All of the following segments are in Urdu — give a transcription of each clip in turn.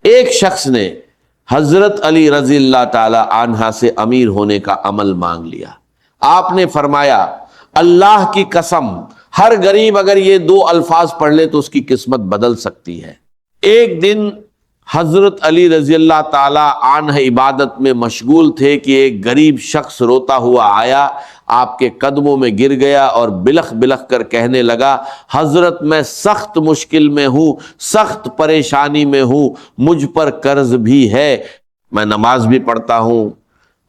ایک شخص نے حضرت علی رضی اللہ تعالی عنہ سے امیر ہونے کا عمل مانگ لیا. آپ نے فرمایا اللہ کی قسم ہر غریب اگر یہ 2 الفاظ پڑھ لے تو اس کی قسمت بدل سکتی ہے. ایک دن حضرت علی رضی اللہ تعالی عنہ عبادت میں مشغول تھے کہ ایک غریب شخص روتا ہوا آیا, آپ کے قدموں میں گر گیا اور بلخ بلخ کر کہنے لگا حضرت میں سخت مشکل میں ہوں, سخت پریشانی میں ہوں, مجھ پر قرض بھی ہے, میں نماز بھی پڑھتا ہوں,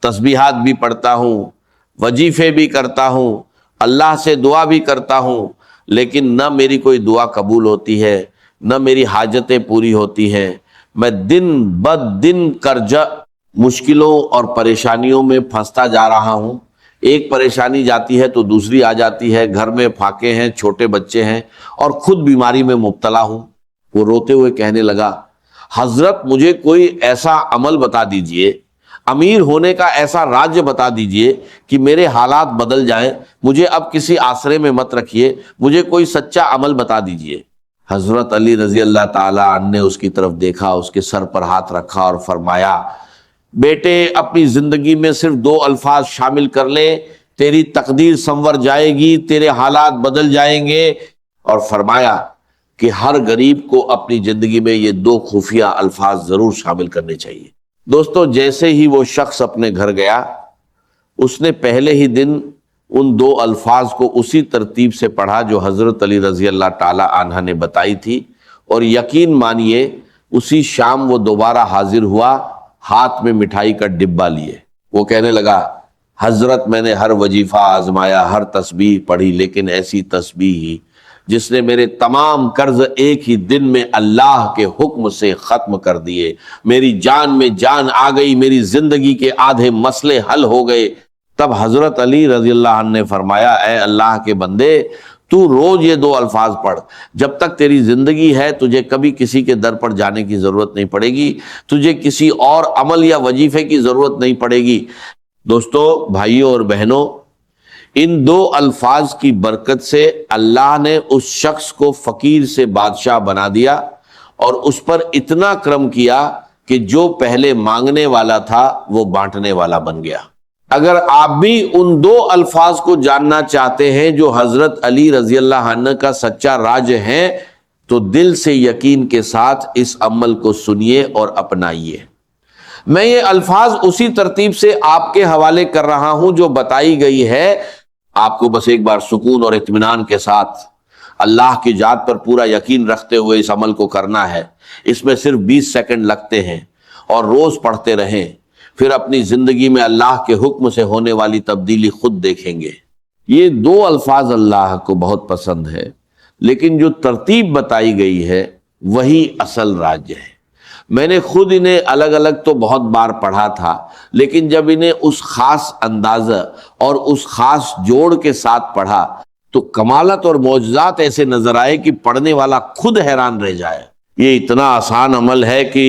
تسبیحات بھی پڑھتا ہوں, وظیفے بھی کرتا ہوں, اللہ سے دعا بھی کرتا ہوں, لیکن نہ میری کوئی دعا قبول ہوتی ہے, نہ میری حاجتیں پوری ہوتی ہیں. میں دن بد دن قرضہ مشکلوں اور پریشانیوں میں پھنستا جا رہا ہوں. ایک پریشانی جاتی ہے تو دوسری آ جاتی ہے, گھر میں پھاکے ہیں, چھوٹے بچے ہیں اور خود بیماری میں مبتلا ہوں. وہ روتے ہوئے کہنے لگا حضرت مجھے کوئی ایسا عمل بتا دیجئے, امیر ہونے کا ایسا راز بتا دیجئے کہ میرے حالات بدل جائیں, مجھے اب کسی آسرے میں مت رکھیے, مجھے کوئی سچا عمل بتا دیجئے. حضرت علی رضی اللہ تعالی عنہ نے اس کی طرف دیکھا, اس کے سر پر ہاتھ رکھا اور فرمایا بیٹے اپنی زندگی میں صرف 2 الفاظ شامل کر لے, تیری تقدیر سنور جائے گی, تیرے حالات بدل جائیں گے. اور فرمایا کہ ہر غریب کو اپنی زندگی میں یہ 2 خفیہ الفاظ ضرور شامل کرنے چاہیے. دوستو جیسے ہی وہ شخص اپنے گھر گیا, اس نے پہلے ہی دن ان 2 الفاظ کو اسی ترتیب سے پڑھا جو حضرت علی رضی اللہ تعالی عنہ نے بتائی تھی, اور یقین مانیے اسی شام وہ دوبارہ حاضر ہوا ہاتھ میں مٹھائی کا ڈبہ لیے. وہ کہنے لگا حضرت میں نے ہر وظیفہ آزمایا, ہر تسبیح پڑھی, لیکن ایسی تسبیح ہی جس نے میرے تمام قرض ایک ہی دن میں اللہ کے حکم سے ختم کر دیے. میری جان میں جان آ گئی, میری زندگی کے آدھے مسئلے حل ہو گئے. تب حضرت علی رضی اللہ عنہ نے فرمایا اے اللہ کے بندے تو روز یہ 2 الفاظ پڑھ, جب تک تیری زندگی ہے تجھے کبھی کسی کے در پر جانے کی ضرورت نہیں پڑے گی, تجھے کسی اور عمل یا وظیفے کی ضرورت نہیں پڑے گی. دوستو بھائیوں اور بہنوں, ان 2 الفاظ کی برکت سے اللہ نے اس شخص کو فقیر سے بادشاہ بنا دیا اور اس پر اتنا کرم کیا کہ جو پہلے مانگنے والا تھا وہ بانٹنے والا بن گیا. اگر آپ بھی ان 2 الفاظ کو جاننا چاہتے ہیں جو حضرت علی رضی اللہ عنہ کا سچا راز ہیں, تو دل سے یقین کے ساتھ اس عمل کو سنیے اور اپنائیے. میں یہ الفاظ اسی ترتیب سے آپ کے حوالے کر رہا ہوں جو بتائی گئی ہے. آپ کو بس ایک بار سکون اور اطمینان کے ساتھ اللہ کی ذات پر پورا یقین رکھتے ہوئے اس عمل کو کرنا ہے. اس میں صرف 20 سیکنڈ لگتے ہیں اور روز پڑھتے رہیں, پھر اپنی زندگی میں اللہ کے حکم سے ہونے والی تبدیلی خود دیکھیں گے. یہ 2 الفاظ اللہ کو بہت پسند ہے, لیکن جو ترتیب بتائی گئی ہے وہی اصل راج ہے. میں نے خود انہیں الگ الگ تو بہت بار پڑھا تھا, لیکن جب انہیں اس خاص اندازہ اور اس خاص جوڑ کے ساتھ پڑھا تو کمالات اور معجزات ایسے نظر آئے کہ پڑھنے والا خود حیران رہ جائے. یہ اتنا آسان عمل ہے کہ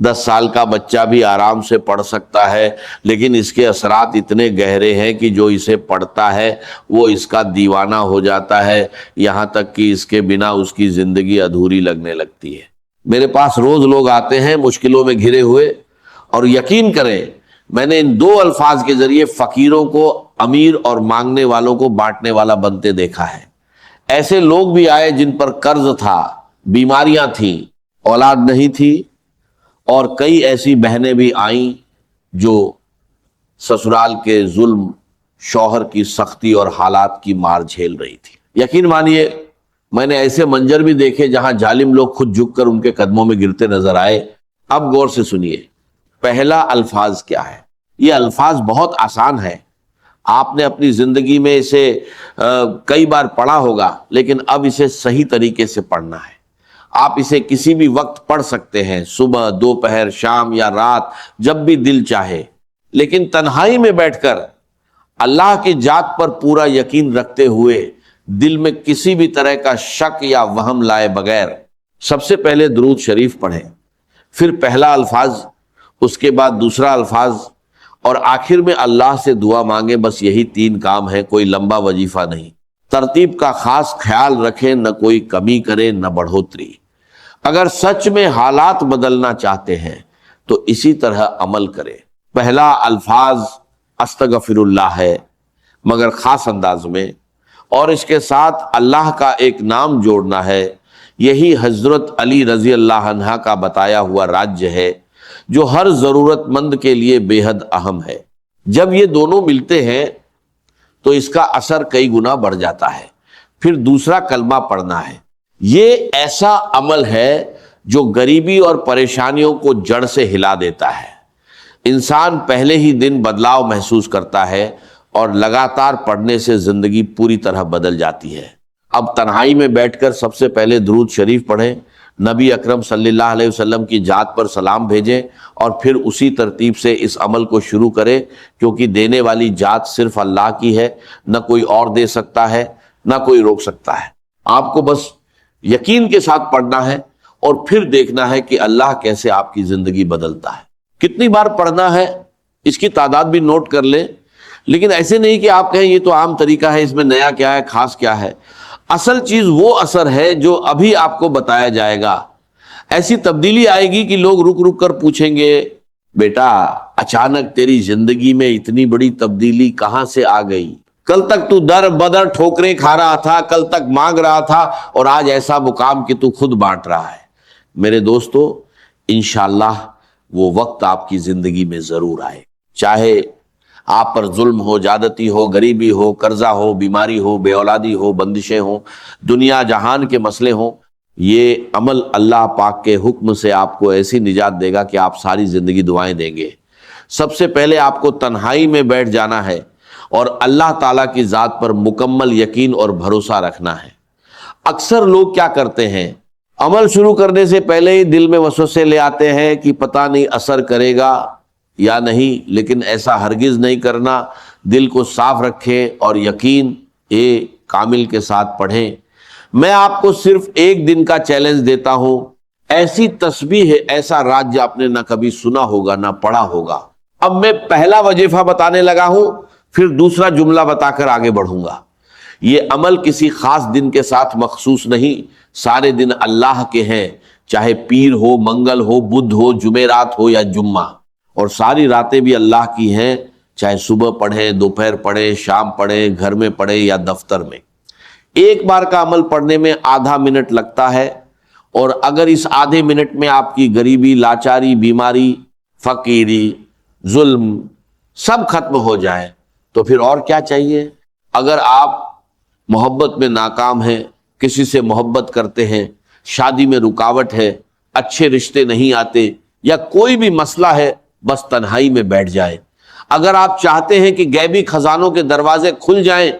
10 سال کا بچہ بھی آرام سے پڑھ سکتا ہے, لیکن اس کے اثرات اتنے گہرے ہیں کہ جو اسے پڑھتا ہے وہ اس کا دیوانہ ہو جاتا ہے, یہاں تک کہ اس کے بنا اس کی زندگی ادھوری لگنے لگتی ہے. میرے پاس روز لوگ آتے ہیں مشکلوں میں گھرے ہوئے, اور یقین کریں میں نے ان 2 الفاظ کے ذریعے فقیروں کو امیر اور مانگنے والوں کو بانٹنے والا بنتے دیکھا ہے. ایسے لوگ بھی آئے جن پر قرض تھا, بیماریاں تھیں, اولاد نہیں تھی, اور کئی ایسی بہنیں بھی آئیں جو سسرال کے ظلم, شوہر کی سختی اور حالات کی مار جھیل رہی تھی. یقین مانیے میں نے ایسے منظر بھی دیکھے جہاں ظالم لوگ خود جھک کر ان کے قدموں میں گرتے نظر آئے. اب غور سے سنیے پہلا الفاظ کیا ہے. یہ الفاظ بہت آسان ہے, آپ نے اپنی زندگی میں اسے کئی بار پڑھا ہوگا, لیکن اب اسے صحیح طریقے سے پڑھنا ہے. آپ اسے کسی بھی وقت پڑھ سکتے ہیں, صبح, دوپہر, شام یا رات, جب بھی دل چاہے, لیکن تنہائی میں بیٹھ کر اللہ کی ذات پر پورا یقین رکھتے ہوئے دل میں کسی بھی طرح کا شک یا وہم لائے بغیر سب سے پہلے درود شریف پڑھیں, پھر پہلا الفاظ, اس کے بعد دوسرا الفاظ, اور آخر میں اللہ سے دعا مانگیں. بس یہی 3 کام ہیں, کوئی لمبا وظیفہ نہیں. ترتیب کا خاص خیال رکھیں, نہ کوئی کمی کرے نہ بڑھوتری. اگر سچ میں حالات بدلنا چاہتے ہیں تو اسی طرح عمل کرے۔ پہلا الفاظ استغفر اللہ ہے مگر خاص انداز میں، اور اس کے ساتھ اللہ کا ایک نام جوڑنا ہے۔ یہی حضرت علی رضی اللہ عنہ کا بتایا ہوا راجیہ ہے جو ہر ضرورت مند کے لیے بے حد اہم ہے۔ جب یہ دونوں ملتے ہیں تو اس کا اثر کئی گنا بڑھ جاتا ہے۔ پھر دوسرا کلمہ پڑھنا ہے۔ یہ ایسا عمل ہے جو غریبی اور پریشانیوں کو جڑ سے ہلا دیتا ہے۔ انسان پہلے ہی دن بدلاؤ محسوس کرتا ہے اور لگاتار پڑھنے سے زندگی پوری طرح بدل جاتی ہے۔ اب تنہائی میں بیٹھ کر سب سے پہلے درود شریف پڑھیں، نبی اکرم صلی اللہ علیہ وسلم کی ذات پر سلام بھیجیں، اور پھر اسی ترتیب سے اس عمل کو شروع کریں، کیونکہ دینے والی ذات صرف اللہ کی ہے، نہ کوئی اور دے سکتا ہے، نہ کوئی روک سکتا ہے۔ آپ کو بس یقین کے ساتھ پڑھنا ہے اور پھر دیکھنا ہے کہ اللہ کیسے آپ کی زندگی بدلتا ہے۔ کتنی بار پڑھنا ہے اس کی تعداد بھی نوٹ کر لیں، لیکن ایسے نہیں کہ آپ کہیں یہ تو عام طریقہ ہے، اس میں نیا کیا ہے، خاص کیا ہے۔ اصل چیز وہ اثر ہے جو ابھی آپ کو بتایا جائے گا۔ ایسی تبدیلی آئے گی کہ لوگ رک رک کر پوچھیں گے، بیٹا اچانک تیری زندگی میں اتنی بڑی تبدیلی کہاں سے آ گئی؟ کل تک تو در بدر ٹھوکریں کھا رہا تھا، کل تک مانگ رہا تھا، اور آج ایسا مقام کہ تو خود بانٹ رہا ہے۔ میرے دوستو، انشاءاللہ وہ وقت آپ کی زندگی میں ضرور آئے، چاہے آپ پر ظلم ہو، زیادتی ہو، غریبی ہو، قرضہ ہو، بیماری ہو، بے اولادی ہو، بندشیں ہوں، دنیا جہان کے مسئلے ہوں۔ یہ عمل اللہ پاک کے حکم سے آپ کو ایسی نجات دے گا کہ آپ ساری زندگی دعائیں دیں گے۔ سب سے پہلے آپ کو تنہائی میں بیٹھ جانا ہے اور اللہ تعالیٰ کی ذات پر مکمل یقین اور بھروسہ رکھنا ہے۔ اکثر لوگ کیا کرتے ہیں، عمل شروع کرنے سے پہلے ہی دل میں وسوسے لے آتے ہیں کہ پتہ نہیں اثر کرے گا یا نہیں، لیکن ایسا ہرگز نہیں کرنا۔ دل کو صاف رکھیں اور یقین کامل کے ساتھ پڑھیں۔ میں آپ کو صرف ایک دن کا چیلنج دیتا ہوں۔ ایسی تسبیح ہے، ایسا راجیہ آپ نے نہ کبھی سنا ہوگا نہ پڑھا ہوگا۔ اب میں پہلا وظیفہ بتانے لگا ہوں، پھر دوسرا جملہ بتا کر آگے بڑھوں گا۔ یہ عمل کسی خاص دن کے ساتھ مخصوص نہیں، سارے دن اللہ کے ہیں، چاہے پیر ہو، منگل ہو، بدھ ہو، جمعرات ہو یا جمعہ، اور ساری راتیں بھی اللہ کی ہیں، چاہے صبح پڑھیں، دوپہر پڑھیں، شام پڑھیں، گھر میں پڑھیں یا دفتر میں۔ ایک بار کا عمل پڑھنے میں آدھا منٹ لگتا ہے، اور اگر اس آدھے منٹ میں آپ کی غریبی، لاچاری، بیماری، فقیری، ظلم سب ختم ہو جائے تو پھر اور کیا چاہیے؟ اگر آپ محبت میں ناکام ہیں، کسی سے محبت کرتے ہیں، شادی میں رکاوٹ ہے، اچھے رشتے نہیں آتے، یا کوئی بھی مسئلہ ہے، بس تنہائی میں بیٹھ جائیں۔ اگر آپ چاہتے ہیں کہ غیبی خزانوں کے دروازے کھل جائیں،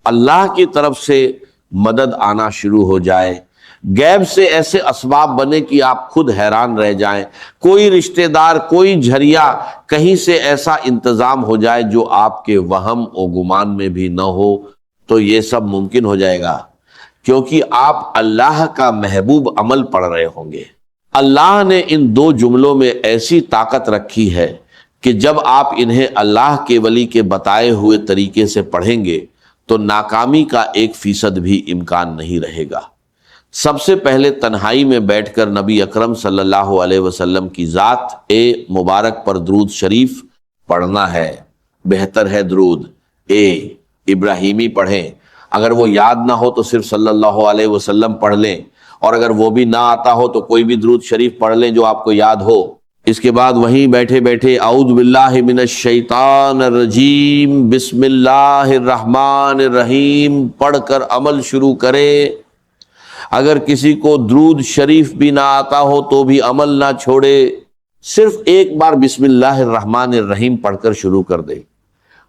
اللہ کی طرف سے مدد آنا شروع ہو جائے، غیب سے ایسے اسباب بنے کہ آپ خود حیران رہ جائیں، کوئی رشتہ دار، کوئی جھریا، کہیں سے ایسا انتظام ہو جائے جو آپ کے وہم و گمان میں بھی نہ ہو، تو یہ سب ممکن ہو جائے گا، کیونکہ آپ اللہ کا محبوب عمل پڑھ رہے ہوں گے۔ اللہ نے ان دو جملوں میں ایسی طاقت رکھی ہے کہ جب آپ انہیں اللہ کے ولی کے بتائے ہوئے طریقے سے پڑھیں گے تو ناکامی کا 1% بھی امکان نہیں رہے گا۔ سب سے پہلے تنہائی میں بیٹھ کر نبی اکرم صلی اللہ علیہ وسلم کی ذات مبارک پر درود شریف پڑھنا ہے۔ بہتر ہے درود ابراہیمی پڑھیں، اگر وہ یاد نہ ہو تو صرف صلی اللہ علیہ وسلم پڑھ لیں، اور اگر وہ بھی نہ آتا ہو تو کوئی بھی درود شریف پڑھ لیں جو آپ کو یاد ہو۔ اس کے بعد وہیں بیٹھے بیٹھے اعوذ باللہ من الشیطان الرجیم بسم اللہ الرحمن الرحیم پڑھ کر عمل شروع کرے۔ اگر کسی کو درود شریف بھی نہ آتا ہو تو بھی عمل نہ چھوڑے، صرف ایک بار بسم اللہ الرحمن الرحیم پڑھ کر شروع کر دے۔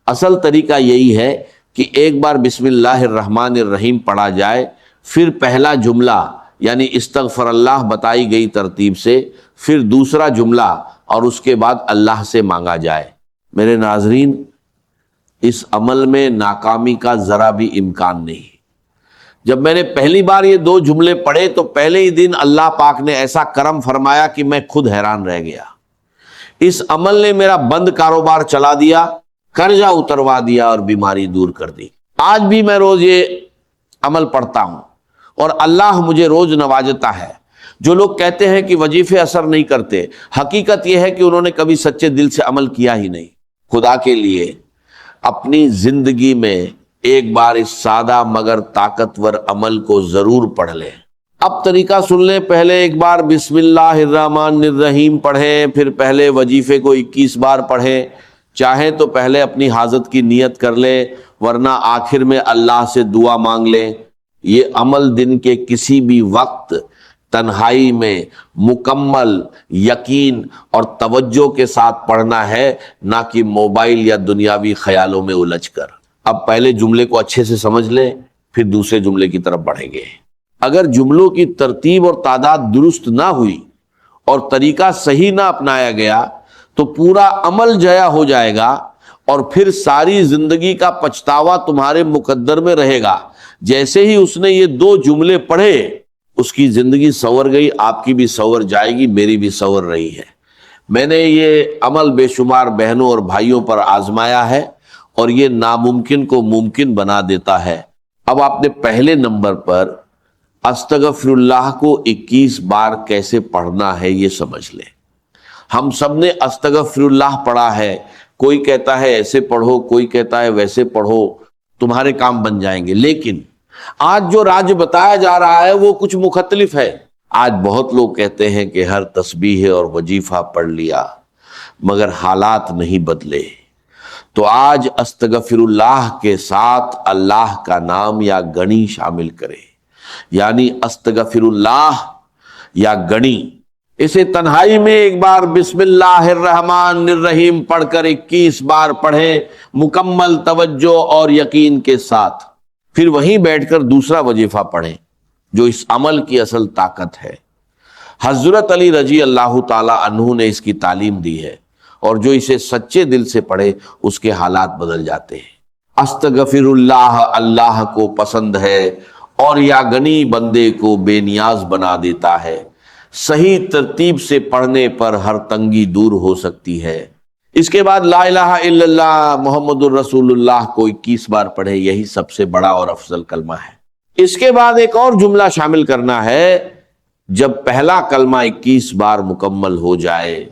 اصل طریقہ یہی ہے کہ ایک بار بسم اللہ الرحمن الرحیم پڑھا جائے، پھر پہلا جملہ یعنی استغفر اللہ بتائی گئی ترتیب سے، پھر دوسرا جملہ، اور اس کے بعد اللہ سے مانگا جائے۔ میرے ناظرین، اس عمل میں ناکامی کا ذرا بھی امکان نہیں۔ جب میں نے پہلی بار یہ 2 جملے پڑھے تو پہلے ہی دن اللہ پاک نے ایسا کرم فرمایا کہ میں خود حیران رہ گیا۔ اس عمل نے میرا بند کاروبار چلا دیا، قرضہ اتروا دیا اور بیماری دور کر دی۔ آج بھی میں روز یہ عمل پڑھتا ہوں اور اللہ مجھے روز نوازتا ہے۔ جو لوگ کہتے ہیں کہ وظیفے اثر نہیں کرتے، حقیقت یہ ہے کہ انہوں نے کبھی سچے دل سے عمل کیا ہی نہیں۔ خدا کے لیے اپنی زندگی میں ایک بار اس سادہ مگر طاقتور عمل کو ضرور پڑھ لیں۔ اب طریقہ سن لیں، پہلے ایک بار بسم اللہ الرحمن الرحیم پڑھیں، پھر پہلے وظیفے کو 21 بار پڑھیں، چاہیں تو پہلے اپنی حاجت کی نیت کر لیں، ورنہ آخر میں اللہ سے دعا مانگ لیں۔ یہ عمل دن کے کسی بھی وقت تنہائی میں مکمل یقین اور توجہ کے ساتھ پڑھنا ہے، نہ کہ موبائل یا دنیاوی خیالوں میں الجھ کر۔ اب پہلے جملے کو اچھے سے سمجھ لیں، پھر دوسرے جملے کی طرف بڑھیں گے۔ اگر جملوں کی ترتیب اور تعداد درست نہ ہوئی اور طریقہ صحیح نہ اپنایا گیا تو پورا عمل ضائع ہو جائے گا، اور پھر ساری زندگی کا پچھتاوا تمہارے مقدر میں رہے گا۔ جیسے ہی اس نے یہ 2 جملے پڑھے، اس کی زندگی سنور گئی، آپ کی بھی سنور جائے گی، میری بھی سنور رہی ہے۔ میں نے یہ عمل بے شمار بہنوں اور بھائیوں پر آزمایا ہے، اور یہ ناممکن کو ممکن بنا دیتا ہے۔ اب آپ نے پہلے نمبر پر استغفر اللہ کو 21 بار کیسے پڑھنا ہے یہ سمجھ لیں۔ ہم سب نے استغفر اللہ پڑھا ہے، کوئی کہتا ہے ایسے پڑھو، کوئی کہتا ہے ویسے پڑھو، تمہارے کام بن جائیں گے۔ لیکن آج جو راج بتایا جا رہا ہے وہ کچھ مختلف ہے۔ آج بہت لوگ کہتے ہیں کہ ہر تسبیح اور وظیفہ پڑھ لیا، مگر حالات نہیں بدلے۔ تو آج استغفر اللہ کے ساتھ اللہ کا نام یا گنی شامل کرے، یعنی استغفر اللہ یا گنی۔ اسے تنہائی میں ایک بار بسم اللہ الرحمن الرحیم پڑھ کر 21 بار پڑھیں، مکمل توجہ اور یقین کے ساتھ۔ پھر وہیں بیٹھ کر دوسرا وظیفہ پڑھیں جو اس عمل کی اصل طاقت ہے۔ حضرت علی رضی اللہ تعالی عنہ نے اس کی تعلیم دی ہے، اور جو اسے سچے دل سے پڑھے اس کے حالات بدل جاتے ہیں۔ استغفر اللہ اللہ کو پسند ہے، اور یا گنی بندے کو بے نیاز بنا دیتا ہے۔ صحیح ترتیب سے پڑھنے پر ہر تنگی دور ہو سکتی ہے۔ اس کے بعد لا الہ الا اللہ محمد الرسول اللہ کو 21 بار پڑھے، یہی سب سے بڑا اور افضل کلمہ ہے۔ اس کے بعد ایک اور جملہ شامل کرنا ہے۔ جب پہلا کلمہ 21 بار مکمل ہو جائے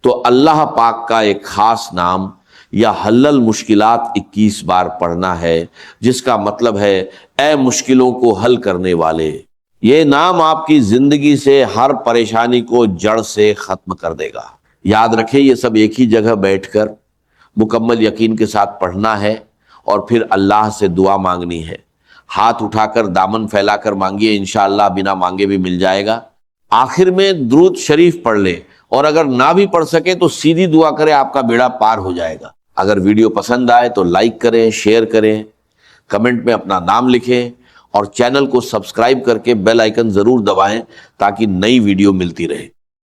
تو اللہ پاک کا ایک خاص نام یا حل المشکلات 21 بار پڑھنا ہے، جس کا مطلب ہے اے مشکلوں کو حل کرنے والے۔ یہ نام آپ کی زندگی سے ہر پریشانی کو جڑ سے ختم کر دے گا۔ یاد رکھیں، یہ سب ایک ہی جگہ بیٹھ کر مکمل یقین کے ساتھ پڑھنا ہے، اور پھر اللہ سے دعا مانگنی ہے۔ ہاتھ اٹھا کر دامن پھیلا کر مانگیے، انشاءاللہ بنا مانگے بھی مل جائے گا۔ آخر میں درود شریف پڑھ لیں، اور اگر نہ بھی پڑھ سکے تو سیدھی دعا کریں، آپ کا بیڑا پار ہو جائے گا۔ اگر ویڈیو پسند آئے تو لائک کریں، شیئر کریں، کمنٹ میں اپنا نام لکھیں، اور چینل کو سبسکرائب کر کے بیل آئیکن ضرور دبائیں تاکہ نئی ویڈیو ملتی رہے۔